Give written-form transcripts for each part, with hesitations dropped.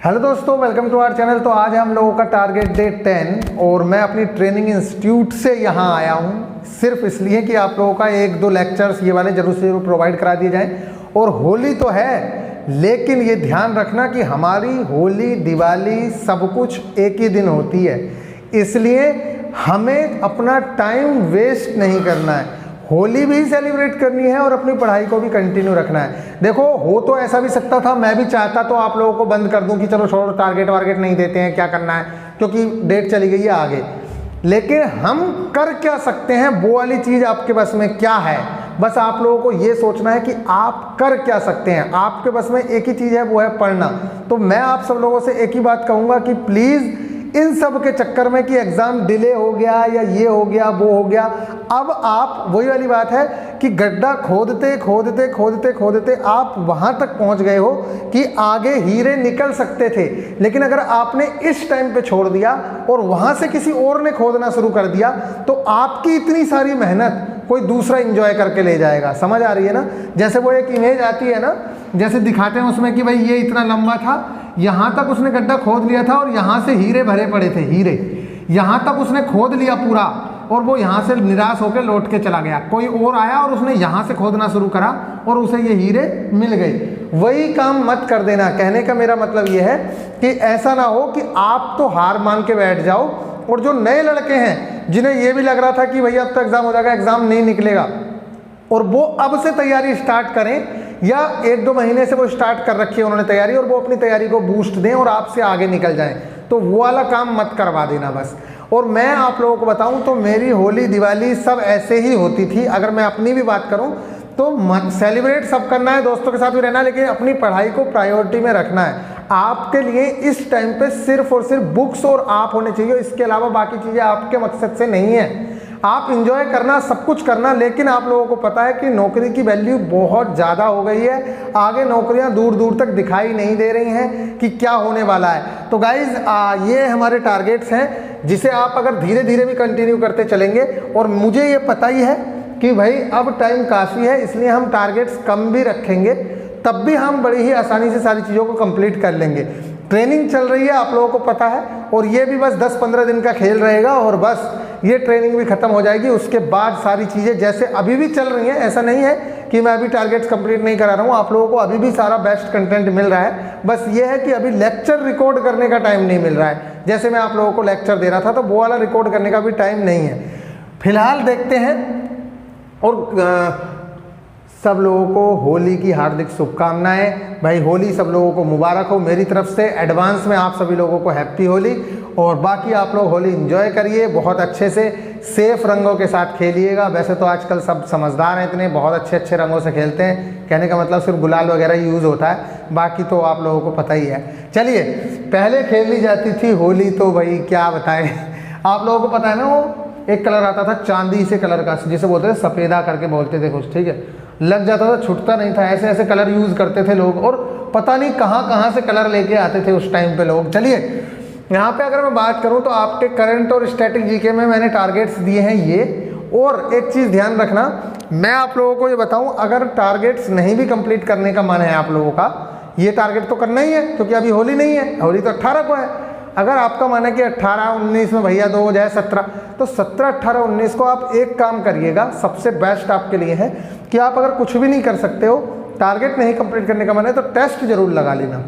Hello दोस्तों, welcome to our channel. तो आज हम लोगों का टारगेट डे 10 और मैं अपनी ट्रेनिंग इंस्टीट्यूट से यहाँ आया हूँ सिर्फ इसलिए कि आप लोगों का एक दो लेक्चर्स ये वाले जरूर से जरूर प्रोवाइड करा दिए जाएं। और होली तो है, लेकिन ये ध्यान रखना कि हमारी होली, दिवाली सब कुछ एक ही दिन होती है, इसलिए हमें अपना टाइम वेस्ट नहीं करना है। होली भी सेलिब्रेट करनी है और अपनी पढ़ाई को भी कंटिन्यू रखना है। देखो, हो तो ऐसा भी सकता था, मैं भी चाहता तो आप लोगों को बंद कर दूं कि चलो छोड़ो, टारगेट वारगेट नहीं देते हैं, क्या करना है, क्योंकि डेट चली गई है आगे। लेकिन हम कर क्या सकते हैं, वो वाली चीज़ आपके बस में क्या है, बस आप लोगों को ये सोचना है कि आप कर क्या सकते हैं। आपके बस में एक ही चीज़ है, वो है पढ़ना। तो मैं आप सब लोगों से एक ही बात कहूँगा कि प्लीज़ इन सब के चक्कर में कि एग्ज़ाम डिले हो गया या ये हो गया वो हो गया, अब आप वही वाली बात है कि गड्ढा खोदते खोदते खोदते खोदते आप वहाँ तक पहुँच गए हो कि आगे हीरे निकल सकते थे। लेकिन अगर आपने इस टाइम पे छोड़ दिया और वहाँ से किसी और ने खोदना शुरू कर दिया, तो आपकी इतनी सारी मेहनत कोई दूसरा एंजॉय करके ले जाएगा। समझ आ रही है ना? जैसे वो एक इमेज आती है ना, जैसे दिखाते हैं उसमें कि भाई ये इतना लंबा था, यहाँ तक उसने गड्ढा खोद लिया था और यहाँ से हीरे भरे पड़े थे, हीरे यहाँ तक उसने खोद लिया पूरा, और वो यहाँ से निराश होकर लौट के चला गया। कोई और आया और उसने यहाँ से खोदना शुरू करा और उसे ये हीरे मिल गए। वही काम मत कर देना। कहने का मेरा मतलब ये है कि ऐसा ना हो कि आप तो हार मान के बैठ जाओ, और जो नए लड़के हैं जिन्हें ये भी लग रहा था कि भैया अब तो एग्ज़ाम हो जाएगा, एग्ज़ाम नहीं निकलेगा, और वो अब से तैयारी स्टार्ट करें, या एक दो महीने से वो स्टार्ट कर रखी है उन्होंने तैयारी, और वो अपनी तैयारी को बूस्ट दें और आपसे आगे निकल जाएं, तो वो वाला काम मत करवा देना बस। और मैं आप लोगों को बताऊं तो मेरी होली, दिवाली सब ऐसे ही होती थी। अगर मैं अपनी भी बात करूं तो मत सेलिब्रेट सब करना है, दोस्तों के साथ भी रहना है, लेकिन अपनी पढ़ाई को प्रायोरिटी में रखना है। आपके लिए इस टाइम पे सिर्फ और सिर्फ बुक्स और आप होने चाहिए, इसके अलावा बाकी चीज़ें आपके मकसद से नहीं है। आप इंजॉय करना, सब कुछ करना, लेकिन आप लोगों को पता है कि नौकरी की वैल्यू बहुत ज़्यादा हो गई है। आगे नौकरियां दूर दूर तक दिखाई नहीं दे रही हैं कि क्या होने वाला है। तो गाइज ये हमारे टारगेट्स हैं, जिसे आप अगर धीरे धीरे भी कंटिन्यू करते चलेंगे, और मुझे ये पता ही है कि भाई अब टाइम काफ़ी है, इसलिए हम टारगेट्स कम भी रखेंगे, तब भी हम बड़ी ही आसानी से सारी चीज़ों को कंप्लीट कर लेंगे। ट्रेनिंग चल रही है, आप लोगों को पता है, और ये भी बस 10-15 दिन का खेल रहेगा, और बस ये ट्रेनिंग भी ख़त्म हो जाएगी। उसके बाद सारी चीज़ें जैसे अभी भी चल रही हैं, ऐसा नहीं है कि मैं अभी टारगेट्स कंप्लीट नहीं करा रहा हूँ। आप लोगों को अभी भी सारा बेस्ट कंटेंट मिल रहा है, बस ये है कि अभी लेक्चर रिकॉर्ड करने का टाइम नहीं मिल रहा है। जैसे मैं आप लोगों को लेक्चर दे रहा था, तो वो वाला रिकॉर्ड करने का भी टाइम नहीं है। फिलहाल देखते हैं, और सब लोगों को होली की हार्दिक शुभकामनाएं। भाई होली सब लोगों को मुबारक हो मेरी तरफ से, एडवांस में आप सभी लोगों को हैप्पी होली। और बाकी आप लोग होली एंजॉय करिए, बहुत अच्छे से सेफ रंगों के साथ खेलिएगा। वैसे तो आजकल सब समझदार हैं, इतने बहुत अच्छे अच्छे रंगों से खेलते हैं, कहने का मतलब सिर्फ गुलाल वगैरह ही यूज़ होता है, बाकी तो आप लोगों को पता ही है। चलिए, पहले खेली जाती थी होली, तो भाई क्या बताएं आप लोगों को पता है ना, वो एक कलर आता था चांदी से कलर का, जिसे बोलते थे सफ़ेदा करके बोलते थे कुछ, ठीक है, लग जाता था, छूटता नहीं था। ऐसे ऐसे कलर यूज़ करते थे लोग, और पता नहीं कहाँ कहाँ से कलर लेके आते थे उस टाइम पे लोग। चलिए, यहाँ पे अगर मैं बात करूँ तो आपके करंट और स्टैटिक जीके में मैंने टारगेट्स दिए हैं ये। और एक चीज़ ध्यान रखना, मैं आप लोगों को ये बताऊँ, अगर टारगेट्स नहीं भी कंप्लीट करने का मन है आप लोगों का, ये टारगेट तो करना ही है, क्योंकि अभी होली नहीं है, होली तो 18 को है। अगर आपका मन है कि 18-19 में भैया 2 हो जाए 17, तो 17, 18, 19 को आप एक काम करिएगा, सबसे बेस्ट आपके लिए है कि आप अगर कुछ भी नहीं कर सकते हो, टारगेट नहीं कंप्लीट करने का मन है, तो टेस्ट जरूर लगा लेना।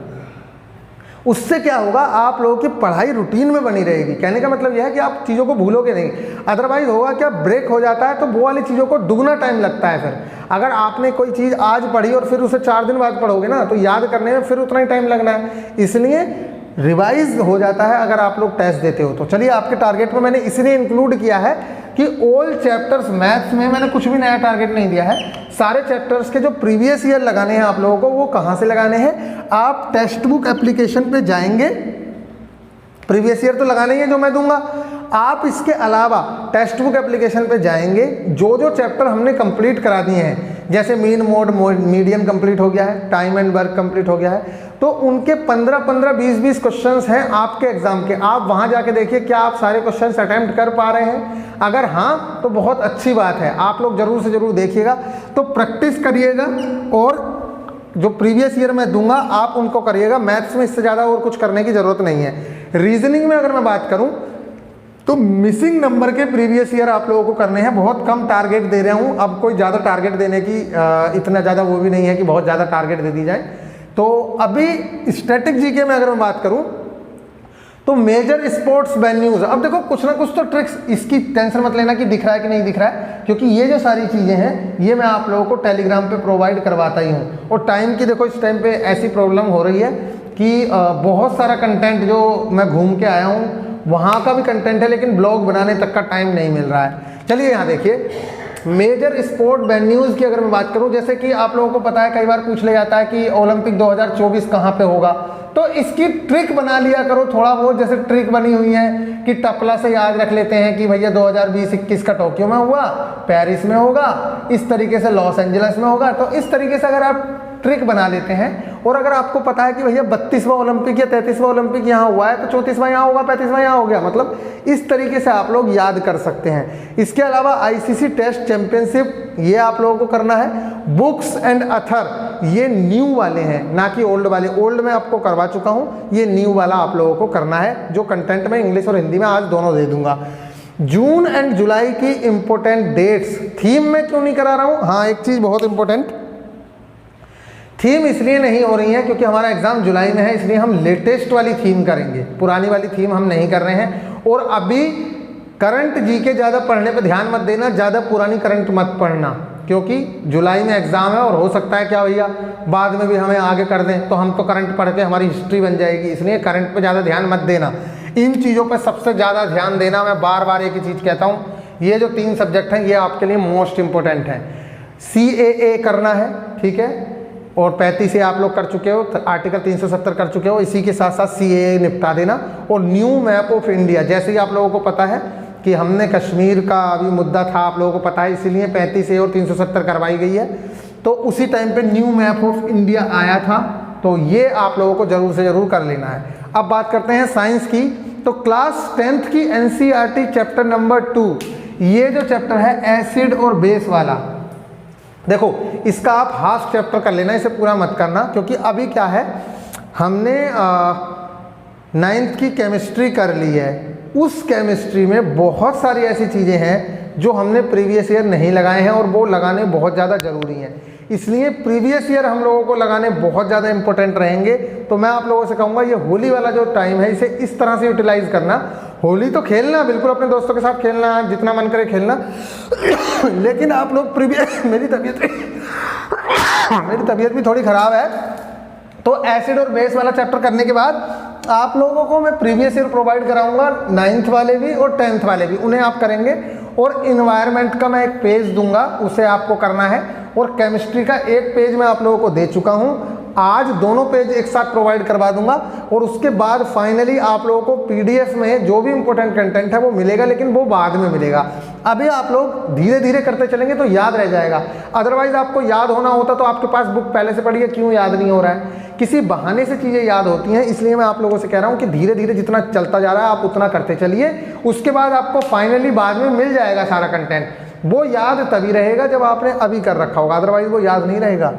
उससे क्या होगा, आप लोगों की पढ़ाई रूटीन में बनी रहेगी। कहने का मतलब यह है कि आप चीज़ों को भूलोगे नहीं। अदरवाइज होगा क्या, ब्रेक हो जाता है तो वो वाली चीज़ों को दुगना टाइम लगता है। फिर अगर आपने कोई चीज़ आज पढ़ी और फिर उसे 4 दिन बाद पढ़ोगे ना, तो याद करने में फिर उतना ही टाइम लगना है, इसलिए रिवाइज हो जाता है अगर आप लोग टेस्ट देते हो तो। चलिए, आपके टारगेट में मैंने इसलिए इंक्लूड किया है कि ऑल चैप्टर्स मैथ्स में मैंने कुछ भी नया टारगेट नहीं दिया है। सारे चैप्टर्स के जो प्रीवियस ईयर लगाने हैं आप लोगों को, वो कहाँ से लगाने हैं, आप टेक्स्ट बुक एप्लीकेशन पे जाएंगे, प्रीवियस ईयर तो लगाना ही है जो मैं दूंगा, आप इसके अलावा टेक्स्ट बुक एप्लीकेशन पे जाएंगे, जो जो चैप्टर हमने कंप्लीट करा दिए हैं, जैसे मीन मोड मीडियन कंप्लीट हो गया है, टाइम एंड वर्क कंप्लीट हो गया है, तो उनके 15-15, 20-20 क्वेश्चंस हैं आपके एग्जाम के। आप वहां जाके देखिए क्या आप सारे क्वेश्चंस अटेम्प्ट कर पा रहे हैं। अगर हाँ, तो बहुत अच्छी बात है, आप लोग जरूर से जरूर देखिएगा, तो प्रैक्टिस करिएगा और जो प्रीवियस ईयर में दूंगा आप उनको करिएगा, मैथ्स में इससे ज़्यादा और कुछ करने की ज़रूरत नहीं है। रीजनिंग में अगर मैं बात करूं तो मिसिंग नंबर के प्रीवियस ईयर आप लोगों को करने हैं। बहुत कम टारगेट दे रहा हूं, अब कोई ज़्यादा टारगेट देने की इतना ज़्यादा वो भी नहीं है कि बहुत ज़्यादा टारगेट दे दी जाए। तो अभी स्टैटिक जीके में अगर मैं बात करूं तो मेजर स्पोर्ट्स वेन्यूज, अब देखो कुछ ना कुछ तो ट्रिक्स, इसकी टेंशन मत लेना कि दिख रहा है कि नहीं दिख रहा है, क्योंकि ये जो सारी चीज़ें हैं ये मैं आप लोगों को टेलीग्राम पे प्रोवाइड करवाता ही हूँ। और टाइम की देखो इस टाइम पे ऐसी प्रॉब्लम हो रही है कि बहुत सारा कंटेंट जो मैं घूम के आया हूँ वहाँ का भी कंटेंट है, लेकिन ब्लॉग बनाने तक का टाइम नहीं मिल रहा है। चलिए यहाँ देखिए, मेजर स्पोर्ट वेन्यूज़ की अगर मैं बात करूँ, जैसे कि आप लोगों को पता है कई बार पूछ लिया जाता है कि ओलंपिक 2024 कहाँ पे होगा, तो इसकी ट्रिक बना लिया करो थोड़ा बहुत। जैसे ट्रिक बनी हुई है कि टपला से याद रख लेते हैं कि भैया 2020-21 का टोक्यो में हुआ, पेरिस में होगा, इस तरीके से लॉस एंजल्स में होगा। तो इस तरीके से अगर आप ट्रिक बना लेते हैं, और अगर आपको पता है कि भैया 32वां ओलंपिक या 33वां ओलंपिक यहाँ हुआ है तो 34वां यहाँ होगा, 35वां यहाँ हो गया, मतलब इस तरीके से आप लोग याद कर सकते हैं। इसके अलावा आईसीसी टेस्ट चैंपियनशिप ये आप लोगों को करना है। बुक्स एंड अथर ये न्यू वाले हैं, ना कि ओल्ड वाले। ओल्ड में आपको करवा चुका हूँ, ये न्यू वाला आप लोगों को करना है, जो कंटेंट में इंग्लिश और हिंदी में आज दोनों दे दूंगा। जून एंड जुलाई की इंपॉर्टेंट डेट्स थीम में क्यों नहीं करा रहा हूँ, हाँ एक चीज़ बहुत इंपॉर्टेंट, थीम इसलिए नहीं हो रही है क्योंकि हमारा एग्जाम जुलाई में है, इसलिए हम लेटेस्ट वाली थीम करेंगे, पुरानी वाली थीम हम नहीं कर रहे हैं। और अभी करंट जीके ज़्यादा पढ़ने पर ध्यान मत देना, ज़्यादा पुरानी करंट मत पढ़ना, क्योंकि जुलाई में एग्जाम है और हो सकता है क्या भैया बाद में भी हमें आगे कर दें, तो हम तो करंट पढ़ के हमारी हिस्ट्री बन जाएगी, इसलिए करंट पर ज़्यादा ध्यान मत देना। इन चीज़ों पर सबसे ज़्यादा ध्यान देना, मैं बार बार एक ही चीज़ कहता हूँ, ये जो 3 सब्जेक्ट हैं ये आपके लिए मोस्ट इंपॉर्टेंट हैं। CAA करना है, ठीक है, और 35 आप लोग कर चुके हो, आर्टिकल 370 कर चुके हो, इसी के साथ साथ CAA निपटा देना। और न्यू मैप ऑफ इंडिया, जैसे ही आप लोगों को पता है कि हमने कश्मीर का अभी मुद्दा था, आप लोगों को पता है, इसीलिए 35A और 370 करवाई गई है। तो उसी टाइम पे न्यू मैप ऑफ इंडिया आया था, तो ये आप लोगों को ज़रूर से ज़रूर कर लेना है। अब बात करते हैं साइंस की, तो क्लास 10th की NCERT चैप्टर नंबर 2, ये जो चैप्टर है एसिड और बेस वाला, देखो इसका आप हाफ चैप्टर कर लेना, इसे पूरा मत करना, क्योंकि अभी क्या है हमने 9th की केमिस्ट्री कर ली है। उस केमिस्ट्री में बहुत सारी ऐसी चीज़ें हैं जो हमने प्रीवियस ईयर नहीं लगाए हैं और वो लगाने बहुत ज़्यादा ज़रूरी हैं, इसलिए प्रीवियस ईयर हम लोगों को लगाने बहुत ज़्यादा इंपॉर्टेंट रहेंगे। तो मैं आप लोगों से कहूँगा ये होली वाला जो टाइम है इसे इस तरह से यूटिलाइज करना। होली तो खेलना, बिल्कुल अपने दोस्तों के साथ खेलना, जितना मन करे खेलना, लेकिन आप लोग प्रीवियस मेरी तबीयत भी थोड़ी ख़राब है, तो एसिड और बेस वाला चैप्टर करने के बाद आप लोगों को मैं प्रीवियस ईयर प्रोवाइड कराऊंगा, 9th वाले भी और 10th वाले भी, उन्हें आप करेंगे। और इन्वायरमेंट का मैं एक पेज दूंगा, उसे आपको करना है। और केमिस्ट्री का एक पेज मैं आप लोगों को दे चुका हूँ, आज दोनों पेज एक साथ प्रोवाइड करवा दूंगा। और उसके बाद फाइनली आप लोगों को PDF में जो भी इंपॉर्टेंट कंटेंट है वो मिलेगा, लेकिन वो बाद में मिलेगा। अभी आप लोग धीरे धीरे करते चलेंगे तो याद रह जाएगा। अदरवाइज आपको याद होना होता तो आपके पास बुक पहले से पढ़ी है, क्यों याद नहीं हो रहा है? किसी बहाने से चीज़ें याद होती हैं, इसलिए मैं आप लोगों से कह रहा हूँ कि धीरे धीरे जितना चलता जा रहा है आप उतना करते चलिए, उसके बाद आपको फाइनली बाद में मिल जाएगा सारा कंटेंट। वो याद तभी रहेगा जब आपने अभी कर रखा होगा, अदरवाइज वो याद नहीं रहेगा।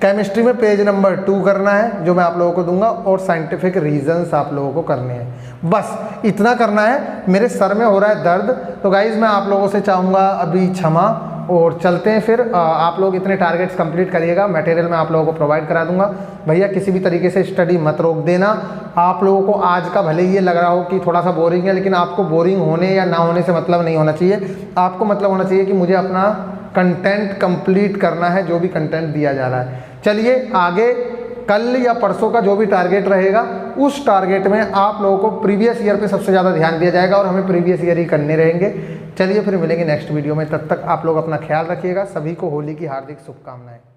केमिस्ट्री में पेज नंबर 2 करना है जो मैं आप लोगों को दूंगा, और साइंटिफिक रीजंस आप लोगों को करने हैं, बस इतना करना है। मेरे सर में हो रहा है दर्द, तो गाइज मैं आप लोगों से चाहूँगा अभी क्षमा, और चलते हैं फिर। आप लोग इतने टारगेट्स कंप्लीट करिएगा, मटेरियल मैं आप लोगों को प्रोवाइड करा दूंगा। भैया किसी भी तरीके से स्टडी मत रोक देना। आप लोगों को आज का भले ये लग रहा हो कि थोड़ा सा बोरिंग है, लेकिन आपको बोरिंग होने या ना होने से मतलब नहीं होना चाहिए। आपको मतलब होना चाहिए कि मुझे अपना कंटेंट कंप्लीट करना है, जो भी कंटेंट दिया जा रहा है। चलिए आगे कल या परसों का जो भी टारगेट रहेगा, उस टारगेट में आप लोगों को प्रीवियस ईयर पे सबसे ज़्यादा ध्यान दिया जाएगा, और हमें प्रीवियस ईयर ही करने रहेंगे। चलिए फिर मिलेंगे नेक्स्ट वीडियो में, तब तक आप लोग अपना ख्याल रखिएगा। सभी को होली की हार्दिक शुभकामनाएं।